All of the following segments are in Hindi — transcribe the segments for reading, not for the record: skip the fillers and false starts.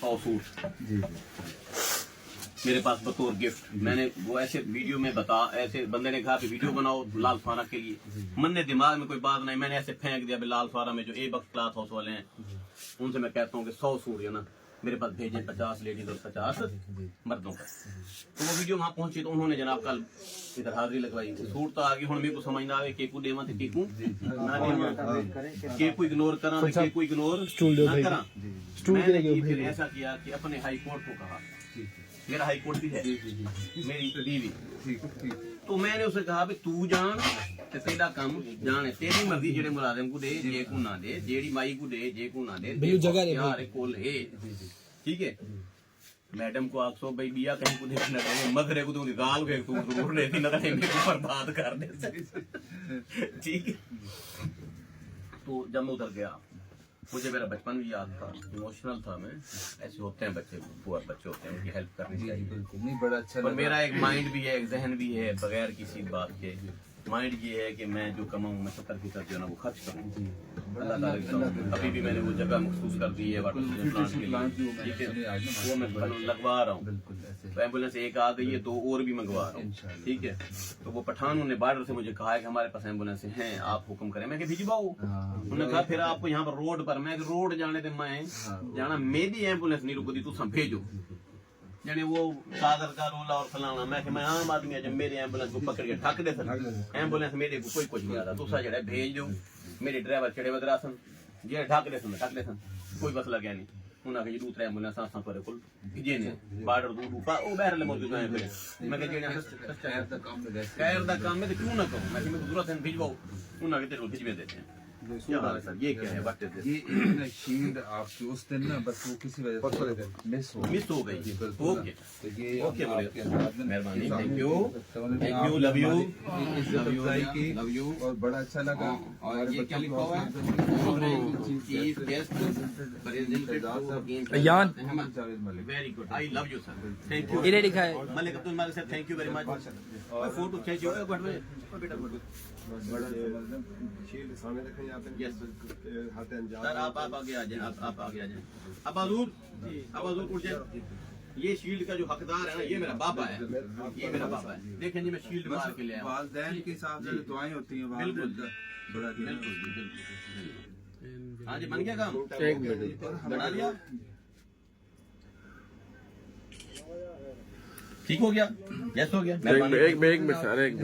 100 सूट मेरे पास बतौर गिफ्ट। मैंने वो ऐसे वीडियो में ऐसे बंदे ने कहा कि वीडियो बनाओ लाल फारा के लिए, मन ने दिमाग में कोई बात नहीं, मैंने ऐसे फेंक दिया। लाल फारा में जो ए बक्स क्लॉथ हाउस वाले हैं उनसे मैं कहता हूँ कि 100 सूट है ना मेरे पास भेजे, 50 लेडीज और 50 मर्दों का। तो वो वीडियो वहां पहुंची तो उन्होंने जनाब कल इधर हाजिरी लगवाई। सूट तो आगे हुण मेरे को समझ ना आवे केकू देवा ते केकू ना देवा, केकू इग्नोर करा ते केकू इग्नोर ना करा। मैंने फिर ऐसा किया कि अपने हाई कोर्ट को कहा, मेरा हाई कोर्ट भी है मेरी बीवी, तो मैंने उसे कहा भी तू जान ते तेरा काम जाने, तेरी मर्जी जेड़े मुलाजिम को दे जे को ना दे, जेड़ी माई को दे जे को ना दे, यार कोल है ठीक है। मैडम को आखो भाई बिया कहीं को देखना है मगरे को दूंगी गाल के तू जरूर ले ना मेरे ऊपर बात कर दे ठीक है। तो जब मैं उधर गया मुझे मेरा बचपन भी याद था, इमोशनल था मैं। ऐसे होते हैं बच्चे, पुअर बच्चे होते हैं, उनकी हेल्प करनी चाहिए। बिल्कुल नहीं, बड़ा अच्छा। पर मेरा एक माइंड भी है, एक जहन भी है, बगैर किसी बात के माइंड ये है कि मैं जो कमाऊँ मैं 70% जो है ना वो खर्च करूँ। अल्लाह ताला अभी भी मैंने वो जगह महसूस कर दी है ठीक है, वो मैं लगवा रहा हूँ। तो एम्बुलेंस एक आ गई है, 2 और भी मंगवा रहा हूँ ठीक है। तो वो पठानों ने बॉर्डर से मुझे कहा है कि हमारे पास एम्बुलेंस हैं, आप हुक्म करें। मैं भिजवाओ, उन्होंने कहा फिर आपको यहाँ पर रोड पर, मैं रोड जाने दे मैं जाना, मेरी एम्बुलेंस नहीं रुकती, तू भेजो यानी वो सागर का रोला और फलाना। मैं आम आदमी है, जब मेरी एम्बुलेंस को पकड़ के ठक दे सन, एम्बुलेंस मेरे को कोई कुछ नहीं आता, तुसा जड़ा भेज दो। मेरे ड्राइवर चढ़े बदरा सन जे ठक दे सन कोई मसला क्या नहीं। उन्होंने दूसरा एम्बुलेंस आसा पर कुल जे ने बार्डर दूर ऊपर ओ बहर ले मौजूद है। फिर मैं कह जेड़ा खैर दा काम में तो क्यों ना कहूं, मैं जरूरत है भिजवाओ, उन्होंने तेरे को भिजवे देते हैं। क्या हाल है सर, ये क्या है? What is this? ये शील्ड आपकी उस दिन ना बस वो किसी वजह से मिस हो गई। ओके तो ये ओके मेहरबानी, थैंक यू लव यू और बड़ा अच्छा लगा। और ये क्या लिखा हुआ है? चीफ गेस्ट यान, very good, I love you sir, thank you. ये लिखा है मलिक अब्दुल मालिक sir, thank you very much. Photo खींचो बेटा शील्ड सामने रखें यहाँ पे। यस सर, आप आगे आ जाए, आप आगे आ जाए। अब हजूर उठ जाए। ये शील्ड का जो हकदार है ना, ये मेरा बाबा है, ये मेरा बाबा है। देखें जी मैं शील्ड मार के ले आया। वालिदैन के हिसाब से दुआएं होती हैं, बिल्कुल बड़ा बिल्कुल। हाँ जी, बन गया काम, एक मिनट बना लिया, ठीक हो गया, यस हो गया। एक मिनट सर, एक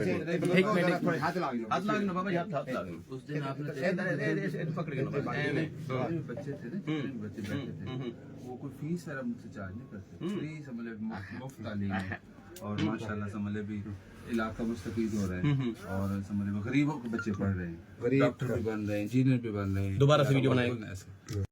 मिनट हाथ लाग ना बाबा, हाथ लाग। उस दिन आपने पकड़ के बच्चे थे ना, बच्चे बैठे थे, वो कोई फीस वगैरह मुझसे चार्ज नहीं करते, फ्री समझ मुफ्त तालीम है। और माशाल्लाह समझ भी इलाका मुस्तफीद हो रहा है और समझ गरीबों के बच्चे पढ़ रहे हैं, डॉक्टर भी बन रहे हैं, इंजीनियर भी बन रहे हैं। दोबारा से वीडियो बनाएंगे।